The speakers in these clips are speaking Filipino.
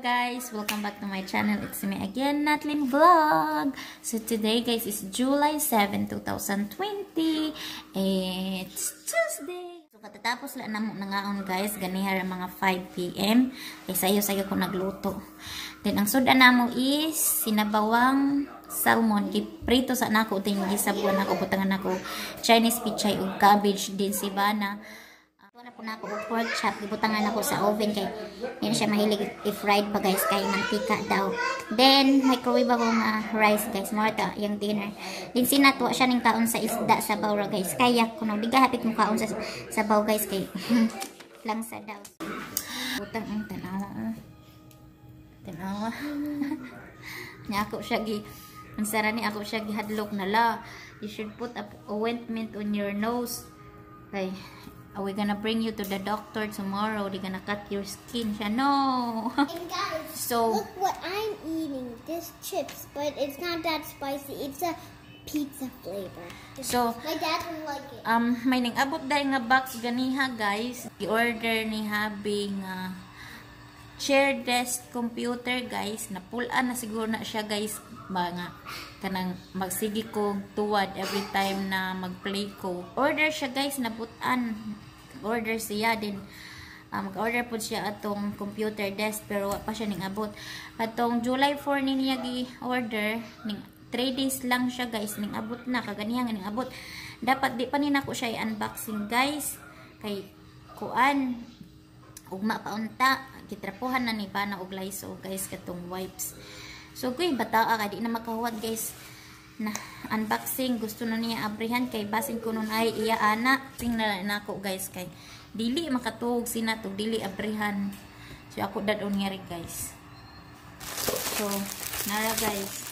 guys, welcome back to my channel. It's me again, Natlin Vlog. So today guys is July 7, 2020. It's Tuesday. So katatapos lang namo nangaon guys, ganihara mga 5 PM. Kay sayo-sayo ko nagluto. Then ang sudan namo is sinabawang salmon. Giprito sa nako din gisabuan ako butangan ako Chinese pichay ug cabbage din si Bana. Wala po na ako pork chop, ibutangan ako sa oven kay hindi siya mahilig i-fried pa guys kay mantika daw. Then microwave ako nga rice guys, mo ta yung dinner. Din sinatwa siya ning kaon sa isda sa bawra guys. Kaya kuno di gahapit mo kaon sa sabaw guys kay lang sa daw. Butang ang tanawa. Tanawa. Nya ako siya gi ang sara ni ako siya gihadlok na la. You should put a ointment on your nose. Kay are we gonna bring you to the doctor tomorrow? They're gonna cut your skin. Siya, no. And guys, so look what I'm eating. This chips, but it's not that spicy. It's a pizza flavor. So my dad will like it. May nang-abot dahil nga box ganiha guys. I-order ni Habi nga chair desk computer guys. Napulaan na siguro na siya guys. Mga kanang magsigi ko tuwad every time na mag-play ko. Order siya guys, nabutan. Order siya din. Mag-order po siya atong computer desk pero wa pa siya ning abot. Atong July 4 ni niya gi-order ning 3 days lang siya guys ning abot na kaganihan ning abot. Dapat di pa ni nako siya i-unboxing guys. Kay kuan ugma paunta gitrapuhan na ni Bana og Lysol guys katong wipes. So kuy bataa ka di na makahuwat guys na unboxing, gusto na niya abrihan kay basin ko nun ay iya ana sing na nako guys kay dili makatuog sinato dili abrihan. So ako dadon nga rin guys. So nara guys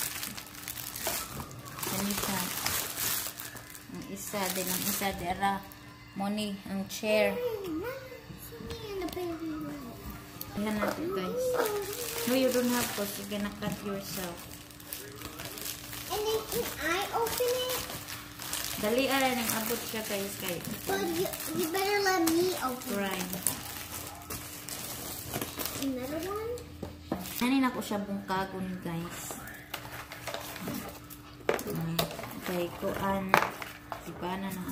kanita ang isa din ang isa dera money ang chair. Ayan natin guys. No, you don't have to. You're gonna cut yourself. And then can I open it? Dali ara nang abot siya guys kay. But you better let me open it. Another one? Anin ako siya bungkagon guys. Okay, kuan si Bana na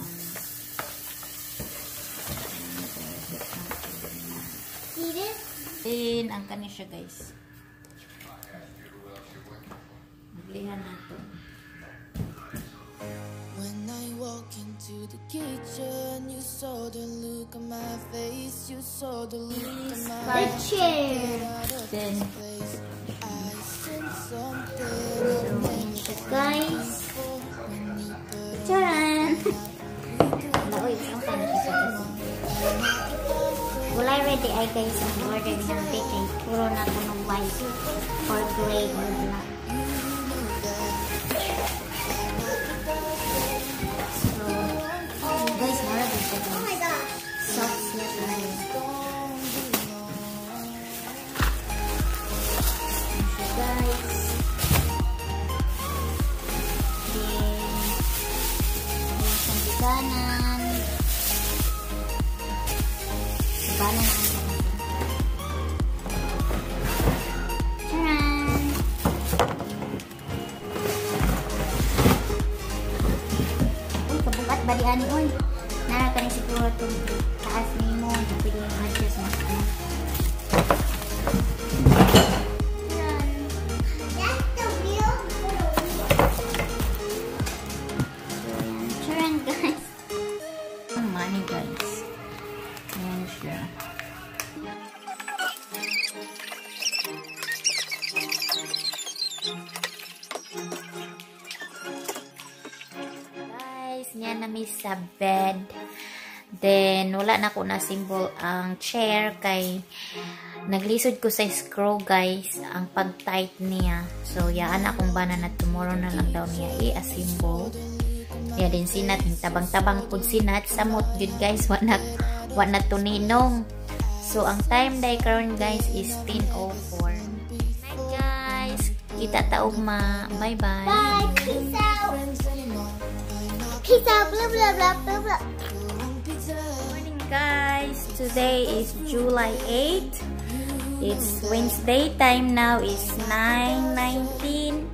See this? Then, ang kani siya guys. Maglihan nato. When I walk into the kitchen, you saw the look on my face, you saw the look on my the chair. Then, I sense something. Guys. Charan. Wala ready ay guys ang order ng baking. Puro na ko ng white or gray or black. So, guys, mara din siya guys. Oh my gosh. Socks na tayo. So guys. Then, yung biganan. Bana na ang charan! Uy, kabugat ba di ani? Uy, nara ka ni siguro itong taas ni mo. Pwede yung adjust mo. That's the real charan guys. ang money guys. Ayan siya. Guys, yan na may sa bed. Then, wala na ko na symbol ang chair kay naglisod ko sa screw guys ang pag-tight niya. So, yaan akong Bana na tomorrow na lang daw niya i-assemble. Ya din sinat tabang-tabang pud sinat samot gud guys wa na tuninong. So ang time day karon guys is 10:04. Night guys, kita ta ugma. Bye bye. Bye, peace out. Peace out. Blah blah blah blah blah. Morning guys. Today is July 8. It's Wednesday time now is 9:19.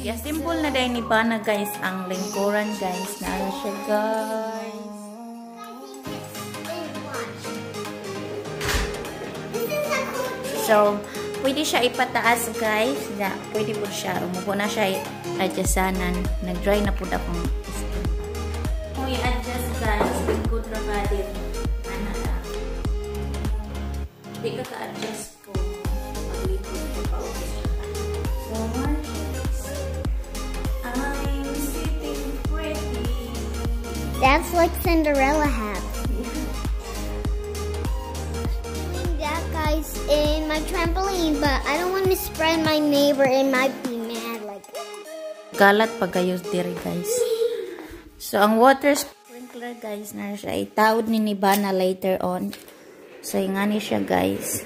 Yeah, simple na dahil ni Bana guys ang lingkuran guys. Naala siya guys. So, pwede siya ipataas guys. Pwede po siya. Umupo na siya adjustanan. Nag-dry na po akong skin. Kung i-adjust guys, good na ba din. Ano na. Hindi ka ka-adjust po. Pag-likod ko pa. So, I'm sitting pretty. That's like Cinderella hat. Guys, in my trampoline, but I don't want to spread my neighbor and might be mad like galat pagayos diri guys. So ang water sprinkler guys na siya itawod ni Bana later on. So ingani siya guys.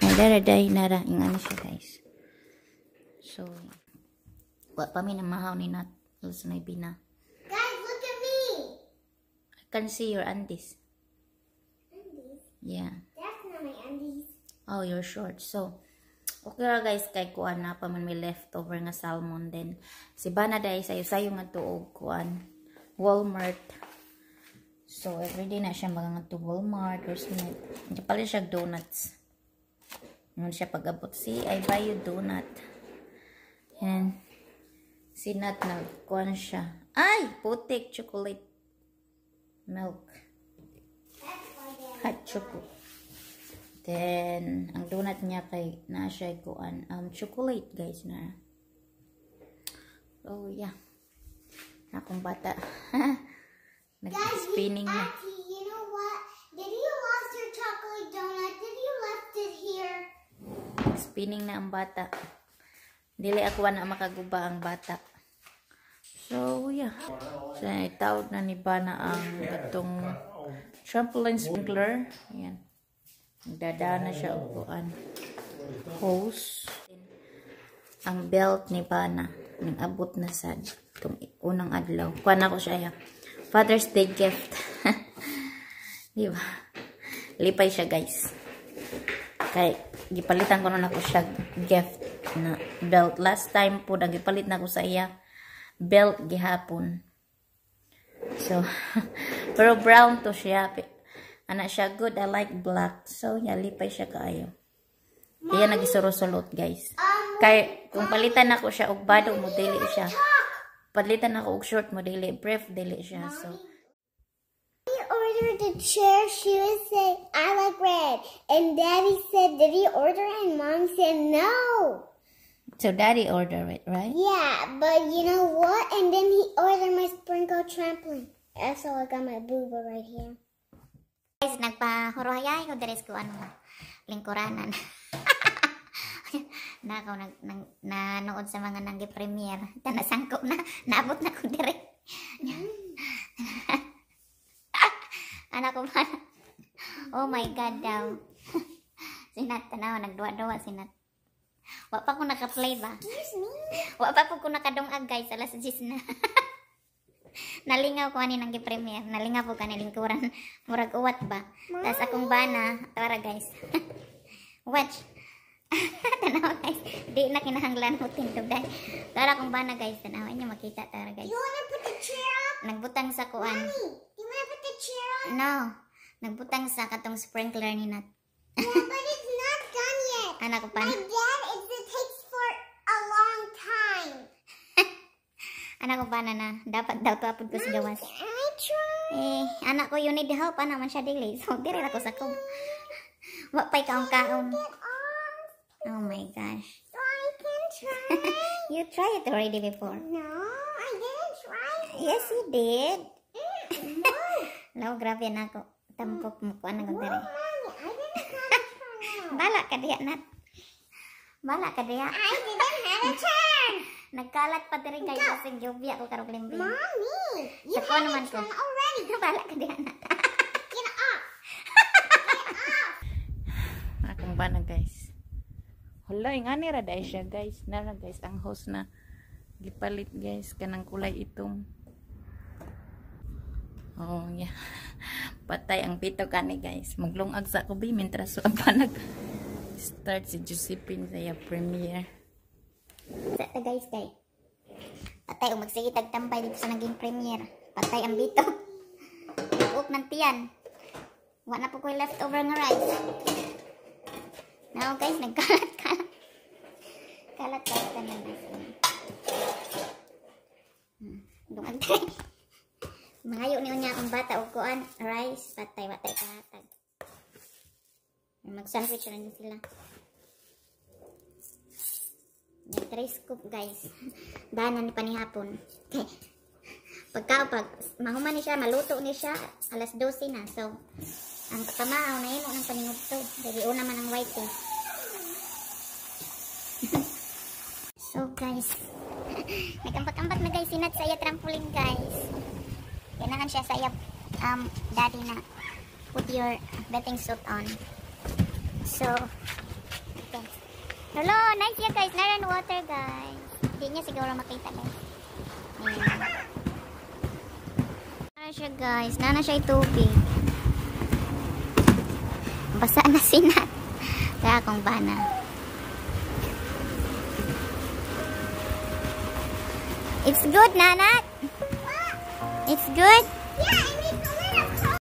Ay dara nara ingani siya guys. So wa pa mi na mahaw ni nat also na Bina. Guys, look at me. I can see your undies. Yeah. That's not my undies. Oh, your short. So, okay ra guys, kay kuan na pa man may leftover nga salmon din. Si Bana dai sayo-sayo nga tuog kuan Walmart. So, everyday na siya mga to Walmart or Smith. Hindi pala siya donuts. Ngun siya pag-abot si I buy you donut. And si Nat na kuan siya. Ay, putik chocolate milk. Hot choco. Then, ang donut niya kay na siya kuan chocolate guys na. Oh yeah. Akong bata. Nag-spinning na. Auntie, you know what? Did you lost your chocolate donut? Did you left it here? Spinning na ang bata. Dili ako na makaguba ang bata. So yeah. So itawag na ni Bana ang itong trampoline sprinkler. Ayan. Nagdadaan na siya upuan. Hose. Ang belt ni Bana. Nag-abot na sa itong unang adlaw. Kuha na ko siya. Father's Day gift. Diba? Lipay siya guys. Kay, gipalitan ko na ako siya gift na belt. Last time po, nagipalit na ko sa iya belt gihapon. So, pero brown to siya. Anak siya good. I like black. So, yeah, lipay siya kaayo. Kaya nagisuro-sulot, guys. Kaya, kung palitan ako siya, og bado mo, dili siya. Palitan ako og short mo, dili. Brief, dili siya. So, He ordered the chair. She would say, I like red. And Daddy said, did he order it? And Mom said, no. so Daddy ordered it, right? Yeah, but you know what? And then he ordered my sprinkle trampoline. So I got my booba right here. Guys, nagpa-horohayay ko deres ko ano, lingkuranan. Na ako nanood sa mga nanggi-premiere. Tanasangkop na, naabot na ko dire. Anak ko ba? Oh my God daw. Sinat, tanaw, nagduwa-duwa sinat. Wa pa ko naka-play ba? Excuse me? Wa pa po ko nakadungag guys, alas 10 na. Nalingaw ko ani nang gi-premiere. Nalingaw po kanil lingkuran. Murag uwat ba? Tas akong Bana, tara guys. Watch. Tanaw guys. Di na kinahanglan hutin to guys. Tara akong Bana guys, tanaw inyo makita tara guys. You wanna put the chair up? Nagbutang sa kuan. Mommy, you wanna put the chair up? No. Nagbutang sa katong sprinkler ni Nat. Yeah, but it's not done yet. Anak ko My pa. dad, it takes for a long time. Anak ko Bana na. Dapat daw to apod ko sa gawas. I try. Anak ko you need help. Anak man siya dili. So, diri ako sa ko. Wa pa'y kaong-kaon. Get off. Oh my gosh. So I can try. You tried it already before. No, I didn't try it. Yes, you did. No. Law, grabe na ako. Tampok mo ko. Anong diri. Mommy, I didn't have a turn. Bala ka diya, Nat. Bala ka diya. I didn't have a turn. Nagkalat pa diri kay kasing jubya ko karong limbing. Mommy, you Sa ko had a naman ko. turn already. Bala ka diya, Nat. Get off. akong Bana guys. Hala, ingani ra dai siya guys. Nara guys, ang host na gipalit guys kanang kulay itom. Oh yeah. Patay ang pito kani guys. Maglungag sa kubi mentras pa nag start si Josephine sa premiere. Sa guys kay. Patay o magsige tagtampay dito sa naging premiere. Patay ang bito. Uok ng tiyan. Wa na po ko leftover nga rice. Now guys, nagkalat-kalat. Kalat-kalat ka na guys. Dungag tayo. Mangayo niyo niya ang bata o kuan rice. Patay, watay kahatag. Mag-sandwich rin sila. May 3 scoop guys. Danan ni panihapon. Okay. Pag mahuman ni siya, maluto ni siya, alas 12 na. So, ang pamaaw na imo ng paningudto. Dali una man ang white eh. So guys, nagkampat-kampat na guys, sinat sa iya trampoline guys. Kailangan siya sa iya daddy na put your bathing suit on. So, okay. Hello, nice ya guys, naran water guys. Hindi niya siguro makita guys. Ayan. Nana siya guys, nana siya tubig. Basa na sinat. Kaya akong bana. It's good, Nanat. It's good. Yeah, and it's a little cold.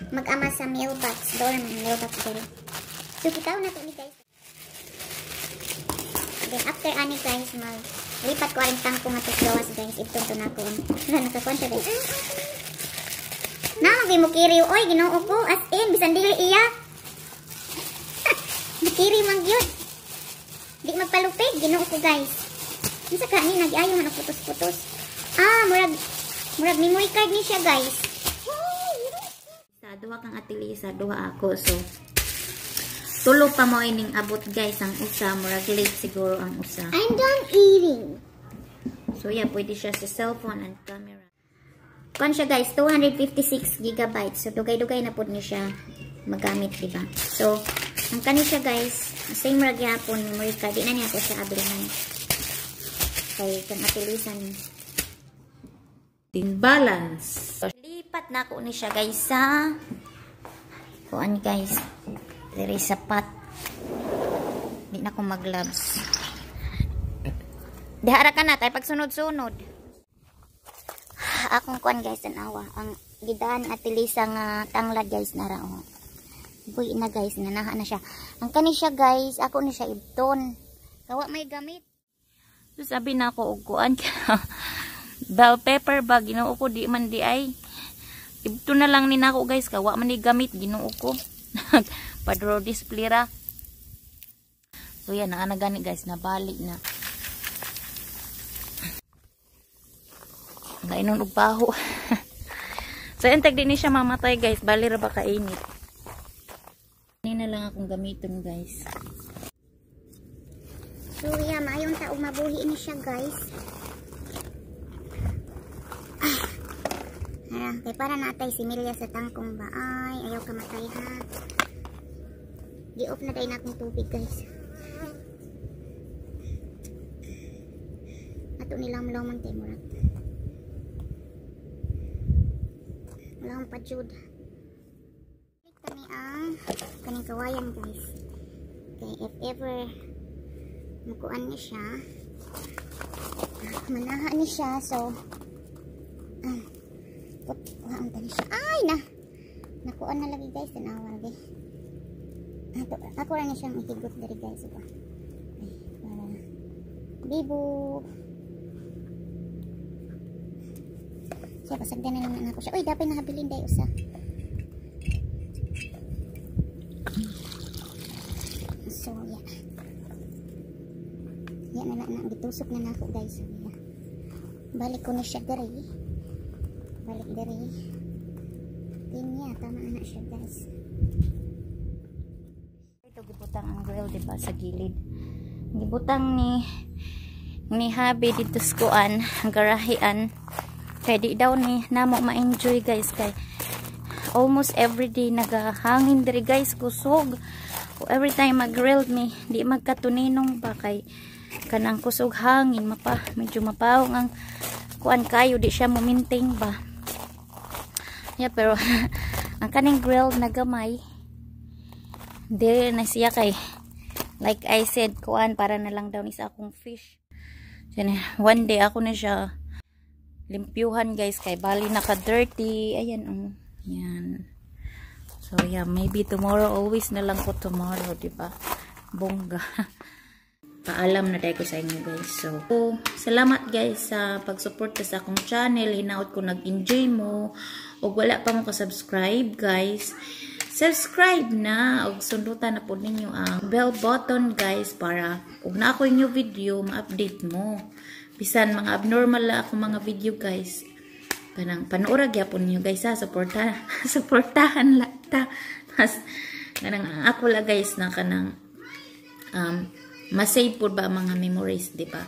Mag-ama sa mailbox. Doon naman, mailbox dali. So, kitaw na ito ni guys. Then, after ani guys, lipat ko rin tangko nga gawas guys. Ito to na ko. Nakakuan siya guys. Na, mo kiriw. Oy, ginoo ko. As in, bisan dili iya. Nakiri man yun. Di magpalupig. Ginoo ko guys. Isa ka ni, nag-ayaw man putos-putos. Murag memory card ni siya guys. Duha kang atili sa duha ako. So tulo pa mo ining abot guys ang usa, murag late siguro ang usa. I'm done eating. So yeah, pwede siya sa cellphone and camera. Kuan siya guys, 256 gigabytes. So dugay-dugay na pud ni siya magamit, di ba? So ang kani siya guys, same ra gyapon memory card. Di na niya ako siya ablihan. Kay kang atilisan Ting balance. lipat na ako ni siya guys sa kuan guys. Diri sa pot. Di na ko mag-gloves. Dihara ka na tayo pag sunod-sunod. Akong kuan guys tanawa. Ang gidaan at tilisa nga tanglad guys na ra oh. Buy na guys, nanaha na siya. Ang kani siya guys, ako ni siya ibton. Kawa may gamit. So sabi na ako og kuan bell pepper ba ginoo ko di man di ay. Ibto na lang ni nako guys, kawa man ni gamit ginoo ko. Padro display ra. So yan na gani guys, nabalik na. Nainon og baho. So entag di ni siya mamatay guys, bali ra ba kainit. Ini na lang akong gamiton guys. So yeah, maayong taong mabuhi ni siya guys. Kay para natay similya sa tangkong ba? Ay, ayaw ka matay ha. Di-off na tayo na akong tubig guys. Ato nilang man tayo murat. Wala akong pa-jud. Kani ang kaning kawayan guys. Okay, if ever makuan niya siya, manaha niya siya, so kuhaan tani siya. Ay na! Nakuan na lagi guys, tanawa lagi. Ako lang niya siyang ihigot dari guys. Ito. Ay, para bibo. Siya, pasagdan na naman ako siya. Uy, dapat nakabilin dahi usa. So, yeah. Yan na gitusok na ako guys. So, yeah. Balik ko na siya dari. Balik dari. Tinya, tama na siya guys. Ito gibutang ang grill diba sa gilid. Gibutang ni Habi dito sa kuan, garahian. Kaya di daw ni namo ma-enjoy guys kay almost everyday nagahangin diri guys, kusog. Every time mag-grill mi, di magkatuninong ba kay kanang kusog hangin, medyo mapawong ang kuan kayo, di siya mo-maintain ba. Yeah, pero ang kaning grill na gamay, di na siya kay like I said, kuan para na lang daw ni sa akong fish. So, one day ako na siya limpyuhan guys kay bali naka-dirty. Ayan yan. So yeah, maybe tomorrow, always na lang ko tomorrow, diba? Bongga. Paalam na tayo ko sa inyo guys. So, salamat guys sa pagsuporta sa akong channel. Hinaut ko nag-enjoy mo. O wala pa mo ka-subscribe guys. Subscribe na. O sundutan na po ninyo ang bell button guys para kung na ako yung video, ma-update mo. Bisan mga abnormal la ako mga video guys. Kanang panuora gyapon niyo guys ha, suportahan la ta. Kanang ako la guys na kanang masave pud ba mga memories, di ba?